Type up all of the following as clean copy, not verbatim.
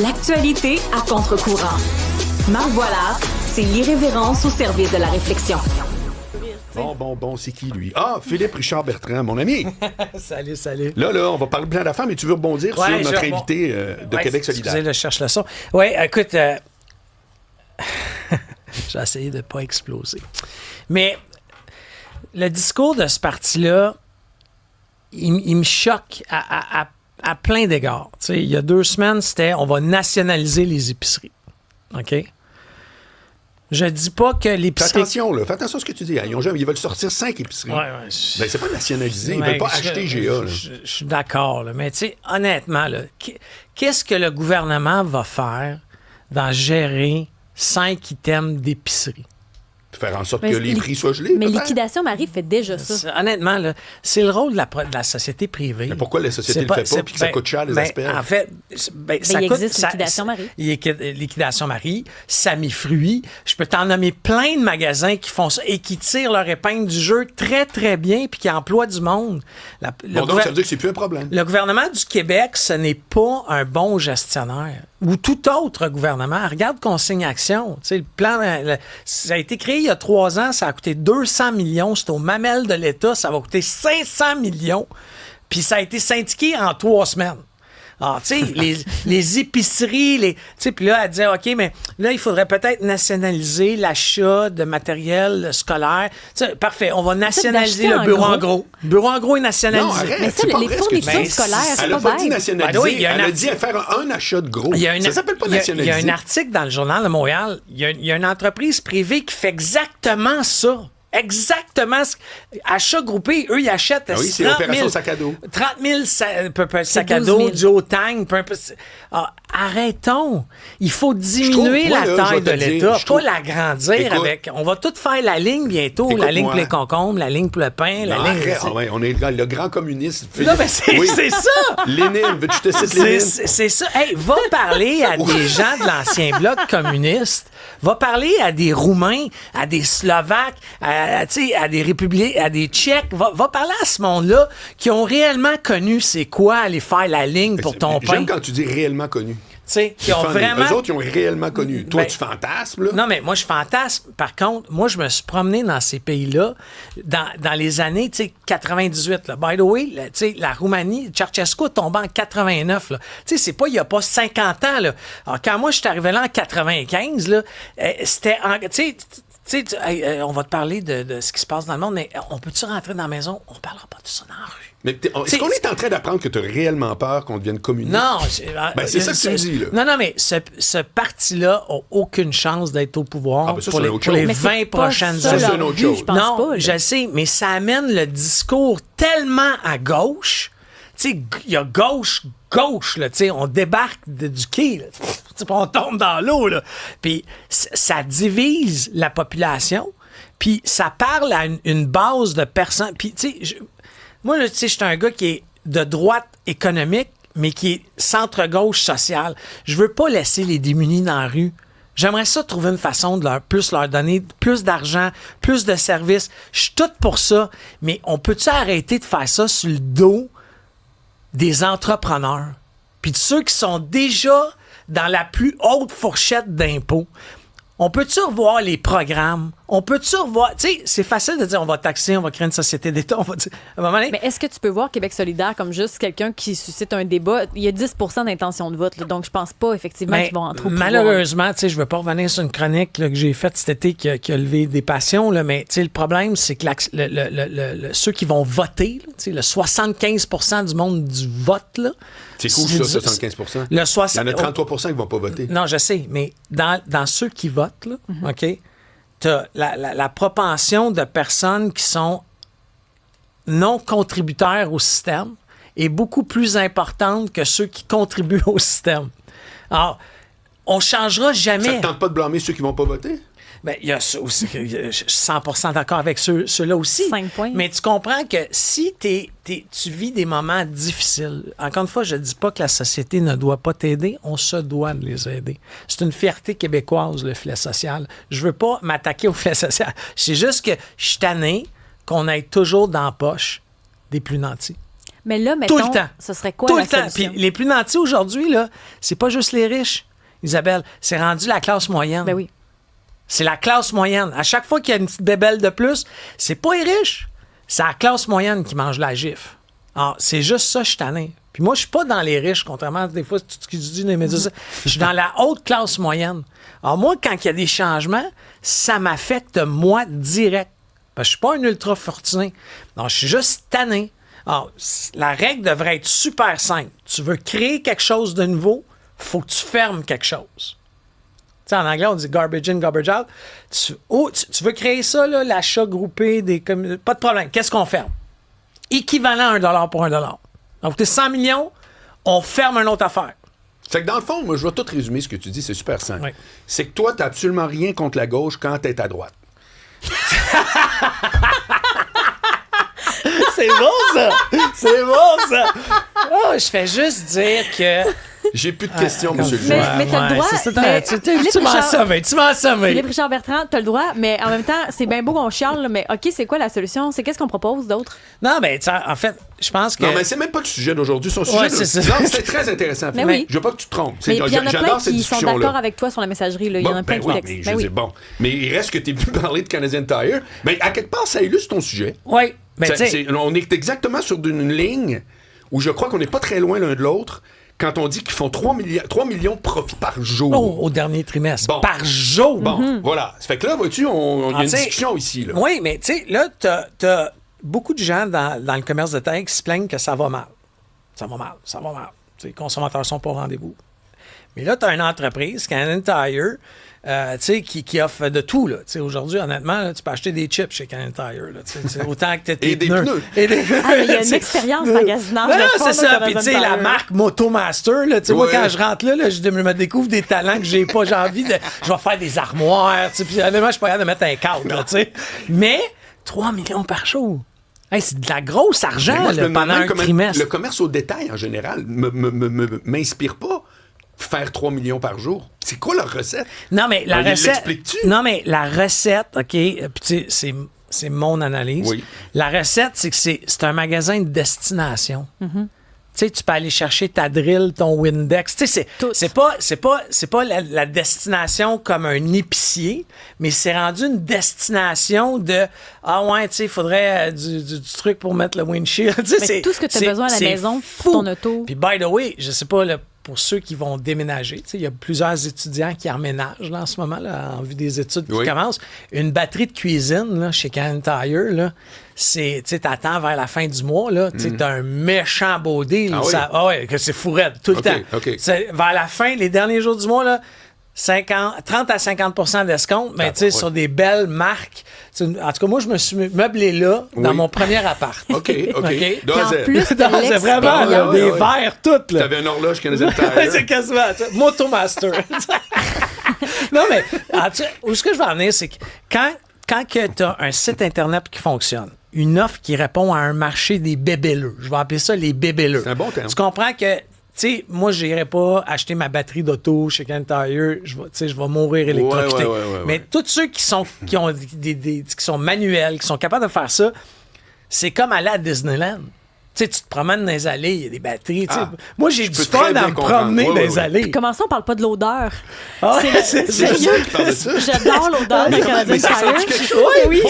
L'actualité à contre-courant. Marc Boilard, c'est l'irrévérence au service de la réflexion. Bon, c'est qui, lui? Ah, Philippe Richard Bertrand, mon ami. Salut. Là, on va parler plein d'affaires, mais tu veux rebondir sur notre invité de Québec solidaire. Excusez, je cherche le son. Oui, écoute, j'ai essayé de ne pas exploser. Mais le discours de ce parti-là, il me choque à plein d'égards. Tu sais, il y a 2 semaines, c'était « on va nationaliser les épiceries ». OK? Je dis pas que l'épicerie... Fais attention à ce que tu dis. Ils veulent sortir 5 épiceries. Ouais. Ben, c'est pas nationalisé. Ils veulent pas acheter GA. Je suis d'accord, là. Mais tu sais, honnêtement, là, qu'est-ce que le gouvernement va faire dans gérer 5 items d'épicerie? Faire en sorte que les prix soient gelés. Mais peut-être? Liquidation Marie fait déjà ça. Honnêtement, là, c'est le rôle de la société privée. Mais pourquoi la société ne le fait pas puis que ça coûte cher les asperges? En fait, ça il coûte... existe Liquidation Marie. Liquidation Marie, Samy Fruits. Je peux t'en nommer plein de magasins qui font ça et qui tirent leur épingle du jeu très, très bien puis qui emploient du monde. Donc, ça veut dire que c'est plus un problème. Le gouvernement du Québec, ce n'est pas un bon gestionnaire. Ou tout autre gouvernement. Regarde Consigne Action. Tu sais, le plan, ça a été créé il y a 3 ans, ça a coûté 200 millions. C'est au mamelle de l'État, ça va coûter 500 millions. Puis ça a été syndiqué en 3 semaines. Alors, tu sais, les épiceries, tu sais, puis là, elle disait, OK, mais là, il faudrait peut-être nationaliser l'achat de matériel scolaire. Tu sais, parfait, on va nationaliser le bureau en gros. Le bureau en gros est nationalisé. Non, arrête, Mais ça, les fournitures scolaires, c'est elle pas n'a pas dit bête. nationaliser, elle a dit faire un achat de gros. Ça s'appelle pas nationaliser. Il y a un article dans le Journal de Montréal, il y a une entreprise privée qui fait exactement ça. Achat groupé, eux, ils achètent 30 000... c'est opération sac à dos. 30 000 sacs à dos, du haut-tang. Arrêtons. Il faut diminuer la taille de l'État, pas l'agrandir avec... On va tout faire la ligne bientôt, la ligne pour les concombres, la ligne pour le pain, la ligne... On est le grand communiste. Non, mais c'est ça! Lénine, veux-tu te citer Lénine? C'est ça. Hey, va parler à des gens de l'ancien bloc communiste. Va parler à des Roumains, à des Slovaques, à des Républicains, à des Tchèques. Va parler à ce monde-là qui ont réellement connu c'est quoi aller faire la ligne pour ton pain. J'aime quand tu dis réellement connu. Qui ont vraiment... Eux autres, ils ont réellement connu. Toi, tu fantasmes, là? Non, mais moi, je fantasme. Par contre, moi, je me suis promené dans ces pays-là dans les années 98. Là. By the way, la Roumanie, Ceausescu est tombé en 89. Là. C'est pas il y a pas 50 ans. Là. Alors, quand moi, je suis arrivé là en 95, là, c'était... on va te parler de ce qui se passe dans le monde, mais on peut-tu rentrer dans la maison? On parlera pas de ça dans la rue. Mais est-ce qu'on est en train d'apprendre que tu as réellement peur qu'on devienne communiste? Non. C'est ça que tu me dis, là. Non, mais ce parti-là n'a aucune chance d'être au pouvoir pour les 20 prochaines années. Ça, c'est une autre chose. Non, je sais, mais ça amène le discours tellement à gauche. Tu sais, il y a gauche, là, tu sais, on débarque du quai, là, on tombe dans l'eau, là. Puis ça divise la population, puis ça parle à une base de personnes. Puis, tu sais, moi, tu sais, je suis un gars qui est de droite économique, mais qui est centre-gauche social. Je veux pas laisser les démunis dans la rue. J'aimerais ça trouver une façon de leur donner plus d'argent, plus de services. Je suis toute pour ça, mais on peut-tu arrêter de faire ça sur le dos des entrepreneurs, puis de ceux qui sont déjà dans la plus haute fourchette d'impôts? On peut-tu revoir les programmes? On peut-tu revoir... Tu sais, c'est facile de dire on va taxer, on va créer une société d'État, on va dire... À un moment donné... Mais est-ce que tu peux voir Québec solidaire comme juste quelqu'un qui suscite un débat? Il y a 10 % d'intention de vote, là, donc je pense pas effectivement qu'ils vont entrer au pouvoir. Malheureusement, tu sais, je veux pas revenir sur une chronique là, que j'ai faite cet été qui a levé des passions, là, mais tu sais, le problème, c'est que ceux qui vont voter, là, tu sais, le 75 % du monde du vote, là... C'est cool, ça, 75 %. Il y en a 33 % qui ne vont pas voter. Non, je sais, mais dans ceux qui votent, là, OK, t'as la propension de personnes qui sont non contributeurs au système est beaucoup plus importante que ceux qui contribuent au système. Alors, on changera jamais... Ça ne tente pas de blâmer ceux qui ne vont pas voter? Bien, il y a ça aussi. Je suis 100% d'accord avec ceux-là aussi. 5 points. Mais tu comprends que si tu vis des moments difficiles, encore une fois, je ne dis pas que la société ne doit pas t'aider, on se doit de les aider. C'est une fierté québécoise, le filet social. Je veux pas m'attaquer au filet social. C'est juste que je suis tanné qu'on ait toujours dans la poche des plus nantis. Mais là, mettons, Tout le temps. ce serait quoi Tout la le temps. solution? Puis les plus nantis aujourd'hui, là, c'est pas juste les riches, Isabelle. C'est rendu la classe moyenne. Ben oui. C'est la classe moyenne. À chaque fois qu'il y a une petite bébelle de plus, c'est pas les riches. C'est la classe moyenne qui mange la gifle. Alors, c'est juste ça, je suis tanné. Puis moi, je suis pas dans les riches, contrairement à des fois tout ce qu'ils disent dans les médias. Je suis dans la haute classe moyenne. Alors moi, quand il y a des changements, ça m'affecte moi direct. Parce que je suis pas un ultra fortuné. Non, je suis juste tanné. Alors, la règle devrait être super simple. Tu veux créer quelque chose de nouveau, faut que tu fermes quelque chose. Tu sais, en anglais, on dit garbage in, garbage out. Tu veux créer ça, là, l'achat groupé, pas de problème. Qu'est-ce qu'on ferme? Équivalent à $1 pour $1. Donc, t'es 100 millions, on ferme une autre affaire. C'est que dans le fond, moi, je vais tout résumer ce que tu dis, c'est super simple. Oui. C'est que toi, t'as absolument rien contre la gauche quand t'es à droite. C'est bon, ça! C'est bon, ça! Oh, je fais juste dire que... J'ai plus de questions, monsieur le Mais, juge. mais t'as le droit. c'est ça, mais tu m'as assommé, Philippe Richard Bertrand, t'as le droit, mais en même temps, c'est bien beau qu'on chiale, là, mais OK, c'est quoi la solution? C'est qu'est-ce qu'on propose d'autre? Non, mais en fait, je pense que... Non, mais c'est même pas le sujet d'aujourd'hui. Son sujet, Ouais, c'est ça. non, c'est très intéressant. Mais oui. Je veux pas que tu te trompes. Mais il y en a plein J'adore cette qui sont discussion-là. d'accord avec toi sur la messagerie. Là. Il y en a plein qui oui, textent. mais, Ben oui. bon. Mais il reste que tu es venu parler de Canadian Tire. Mais à quelque part, ça illustre ton sujet. Oui, mais tu sais... On est exactement sur une ligne où je crois qu'on n'est pas très loin l'un de l'autre quand on dit qu'ils font 3 millions de profits par jour. Oh, au dernier trimestre. Bon. Par jour. Bon, voilà. Ça fait que là, vois-tu, il y a une discussion ici. Là. Oui, mais tu sais, là, t'as beaucoup de gens dans le commerce de taille qui se plaignent que ça va mal. Ça va mal. T'sais, les consommateurs sont pas au rendez-vous. Mais là, tu as une entreprise, Canadian Tire, qui offre de tout. Là. Aujourd'hui, honnêtement, là, tu peux acheter des chips chez Canadian Tire. Là, autant que tu Et des pneus. Et des Ah, mais il y a une expérience magasinage. Non, de fond, c'est là, ça. Canadian Puis, tu sais, Tire. la marque Motomaster, là, moi, Ouais. quand je rentre là, je me découvre des talents que j'ai pas. J'ai envie de. Je vais faire des armoires. Puis, honnêtement, je suis pas capable de mettre un cadre. Là, mais 3 millions par jour. Hey, c'est de la grosse argent Mais moi, je là, me demande pendant un même comment trimestre. le commerce au détail, en général, m'inspire pas faire 3 millions par jour. C'est quoi leur recette? Non, mais la Il recette. l'explique-tu? Non, mais la recette, OK, puis tu sais, c'est mon analyse. Oui. La recette, c'est que c'est un magasin de destination. Tu sais, tu peux aller chercher ta drill, ton Windex. Tu sais, Tout. c'est pas la destination comme un épicier, mais c'est rendu une destination de ah ouais, tu sais, il faudrait du truc pour mettre le windshield. Tu sais, Mais c'est tout ce que t'as c'est- besoin à la c'est maison fou. pour ton auto. Puis by the way, je sais pas là, pour ceux qui vont déménager, tu sais, il y a plusieurs étudiants qui emménagent là, en ce moment là, en vue des études qui Oui. commencent. Une batterie de cuisine là, chez Canadian Tire là. Tu sais, t'attends vers la fin du mois, là, tu sais, t'as un méchant beau deal. Ah oui? Ouais, que c'est fourette, tout le OK, temps. OK. C'est vers la fin, les derniers jours du mois, là, 30 à 50 d'escompte, mais tu sais, ouais. sur des belles marques. En tout cas, moi, je me suis meublé là, dans Oui. mon premier appart. OK. De A à Puis en Z. plus de Non, c'est vraiment là, l'expérience. des Ouais, ouais. verres toutes, là. T'avais une horloge Canadian c'est Tire. quasiment ça. Motomaster. Non, mais où ce que je veux en venir, c'est que quand tu as un site Internet qui fonctionne, une offre qui répond à un marché des bébéleux, je vais appeler ça les bébéleux. C'est un bon terme. Tu comprends que, tu sais, moi, je n'irai pas acheter ma batterie d'auto chez Canadian Tire, je vais mourir électrocuté. Ouais. Mais tous ceux qui sont qui sont manuels, qui sont capables de faire ça, c'est comme aller à Disneyland. Tu sais, tu te promènes dans les allées, il y a des batteries. tu sais. Ah, Moi, j'ai je du peux fun très à bien me comprendre. promener Ouais, dans ouais, les ouais. allées. Comment ça, on parle pas de l'odeur? Ah, C'est c'est sérieux. qui parle de ça. J'adore l'odeur de Canadian mais ça sent-tu Tire. quelque chose? Oui,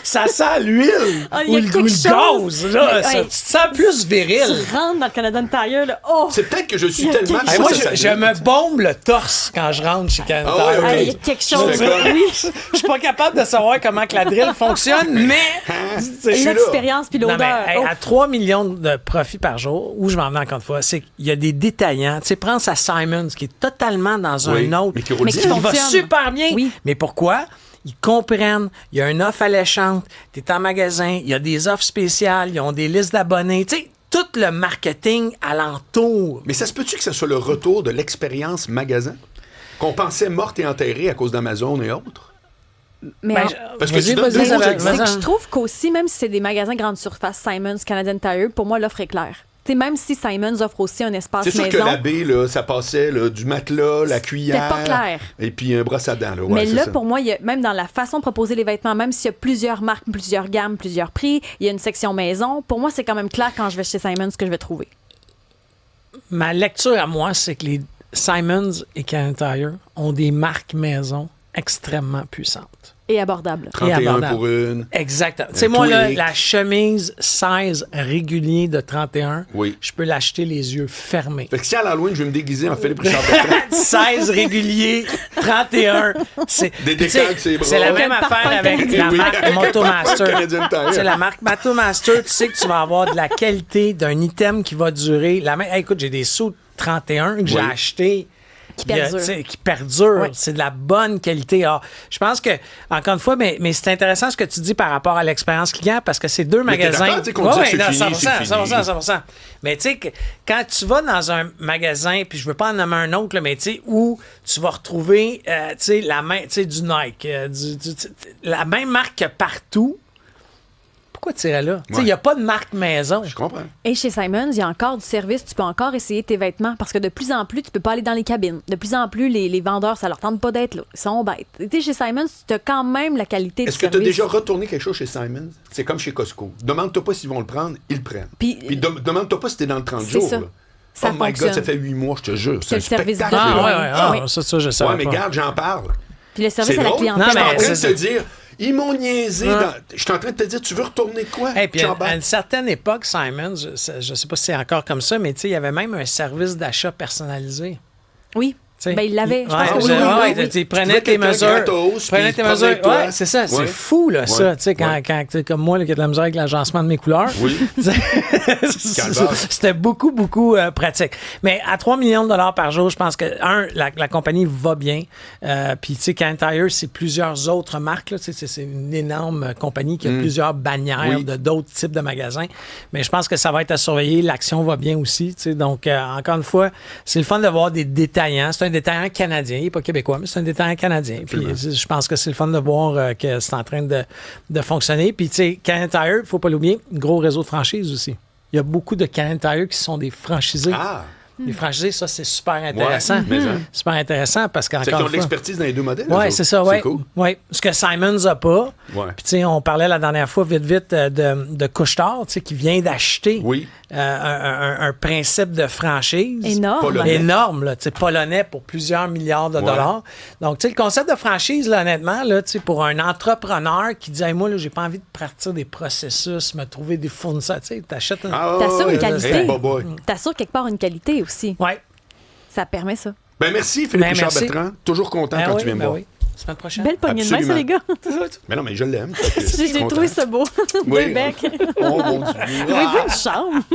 ça sent l'huile Ah, il ou y a le quelque gaz. chose. Là, Mais, ça, hey, tu te sens plus viril. Tu rentres dans le Canadian Tire, là. Oh! C'est peut-être que je suis Il y a tellement... quelque Hey, moi, ça, je me bombe le torse quand je rentre chez Canada. Ah ouais, ok. Hey, il y a quelque chose. Je fais quoi? Oui. Je suis pas capable de savoir comment que la drill fonctionne, mais je suis là. L'expérience puis Non, l'odeur. mais, hey, Oh. à 3 millions de profits par jour, où je m'en vais encore une fois, c'est qu'il y a des détaillants. Tu sais, prends ça Simons, qui est totalement dans Oui, un autre. mais qui roule Mais bien. qui va fonctionne. super bien. Oui. Mais pourquoi? Ils comprennent. Il y a une offre alléchante. Tu es en magasin. Il y a des offres spéciales. Ils ont des listes d'abonnés. Tu sais, tout le marketing alentour. Mais ça se peut-tu que ce soit le retour de l'expérience magasin? Qu'on pensait morte et enterrée à cause d'Amazon et autres? Mais Ben, Parce que vas-y, tu donnes vas-y, deux ça va- exemples. c'est que vas-y. je trouve qu'aussi, même si c'est des magasins grande surface, Simons, Canadian Tire, pour moi, l'offre est claire. Tu sais, même si Simons offre aussi un espace C'est sûr maison. que la baie, là, ça passait là, du matelas, la cuillère. pas clair. Et puis un brosse à dents. Là. Ouais, Mais c'est là, ça. pour moi, même dans la façon de proposer les vêtements, même s'il y a plusieurs marques, plusieurs gammes, plusieurs prix, il y a une section maison, pour moi, c'est quand même clair quand je vais chez Simons ce que je vais trouver. Ma lecture à moi, c'est que les Simons et Canadian Tire ont des marques maison extrêmement puissantes. Et abordable. 31 abordable. pour une. Exactement. Tu sais, moi, là, tweak. la chemise 16 régulier de 31, Oui. je peux l'acheter les yeux fermés. Fait que si à l'Halloween, je vais me déguiser en Philippe Richard Bertrand. 16 régulier, 31. C'est Des puis, tu sais, décals, c'est bras. c'est la Avec même un affaire parfum avec canadien. la Oui, marque avec un Motomaster. parfum Canadian Tire. Tu sais, la marque Motomaster, tu sais que tu vas avoir de la qualité d'un item qui va durer. Hey, écoute, j'ai des sous 31 que j'ai Oui. achetés. Qui perdure. Tu sais, qui perdure. Oui. C'est de la bonne qualité. Alors, je pense que, encore une fois, mais c'est intéressant ce que tu dis par rapport à l'expérience client parce que c'est deux Mais t'es magasins. d'accord, tu sais, qu'on dit que c'est non, fini, 100%. Mais tu sais, quand tu vas dans un magasin, puis je veux pas en nommer un autre, là, mais tu sais, où tu vas retrouver tu sais, du Nike, la même marque que partout. Pourquoi tu irais là? Tu sais, il n'y a pas de marque maison. Je comprends. Et chez Simons, il y a encore du service. Tu peux encore essayer tes vêtements parce que de plus en plus, tu peux pas aller dans les cabines. De plus en plus, les vendeurs, ça leur tente pas d'être là. Ils sont bêtes. Tu sais, chez Simons, tu as quand même la qualité du Est-ce que service. tu as déjà retourné quelque chose chez Simons? C'est comme chez Costco. Demande-toi pas s'ils vont le prendre, ils le prennent. Puis demande-toi pas si t'es dans le 30 c'est jours. ça. Là. Ça oh my fonctionne. God, ça fait 8 mois, je te jure. C'est un le service spectacle. de- Ah, Oui. ouais, ça, je savais Ouais, mais pas. regarde, j'en parle. Puis le service C'est à la drôle. clientèle. Non, Je suis en mais train de c'est te ça. dire, ils m'ont niaisé. Je suis en train de te dire, tu veux retourner quoi? Et puis J'embarque. à une certaine époque, Simons, je ne sais pas si c'est encore comme ça, mais tu sais, il y avait même un service d'achat personnalisé. Oui. Tu sais, Ben, il l'avait. Je pense que ouais, oui, oui, oui. tu prenais trouvais tes quelqu'un mesures. gratos, Prenais puis tes il prenait mesures. toi. Ouais, c'est ça. C'est Ouais. fou, là, ça. Ouais. Tu sais, quand tu sais, comme moi, là, qui a de la misère avec l'agencement de mes couleurs. Oui. Calvaire. C'était beaucoup, beaucoup pratique. Mais à 3 millions de dollars par jour, je pense que, la compagnie va bien. Puis, tu sais, Canadian Tire, c'est plusieurs autres marques. Là. C'est une énorme compagnie qui a plusieurs bannières Oui. de d'autres types de magasins. Mais je pense que ça va être à surveiller. L'action va bien aussi. Tu sais. Donc, encore une fois, c'est le fun de voir des détaillants. C'est un détaillant canadien. Il n'est pas québécois, mais c'est un détaillant canadien. Puis, je pense que c'est le fun de voir que c'est en train de fonctionner. Puis, tu sais, Canadian Tire, il ne faut pas l'oublier, gros réseau de franchise aussi. Il y a beaucoup de Canadian Tire qui sont des franchisés. Ah, Les franchisés, ça, c'est super intéressant. mais hein. Super intéressant parce c'est qu'ils qu'encore ont une de fois... l'expertise dans les deux modèles. eux Oui, autres. c'est ça, oui. C'est cool. Ouais. Ce que Simons n'a pas. Ouais. Puis, tu sais, on parlait la dernière fois, vite, de Couche-Tard, tu sais, qui vient d'acheter Oui. un principe de franchise. Énorme. Polonais. Énorme, là, tu sais, polonais pour plusieurs milliards de dollars. Donc, tu sais, le concept de franchise, là, honnêtement, là, tu sais, pour un entrepreneur qui dit, hey, moi, là, j'ai pas envie de partir des processus, me trouver des fournisseurs, tu sais, t'achètes un. Ah, T'assures ouais, une qualité. hey, boy. T'assures quelque part une qualité aussi. Ouais. Ça permet ça. Ben merci, Philippe Ben, Richard merci. Bertrand. Toujours content Ben quand oui, tu viens me ben voir. oui. Semaine prochaine. Belle poignée de main, ça, Absolument. les gars. Mais non, mais je l'aime. Fait que je suis J'ai content. trouvé ça beau. Oui. Deux becs. Oh mon Dieu. Avez-vous une chambre?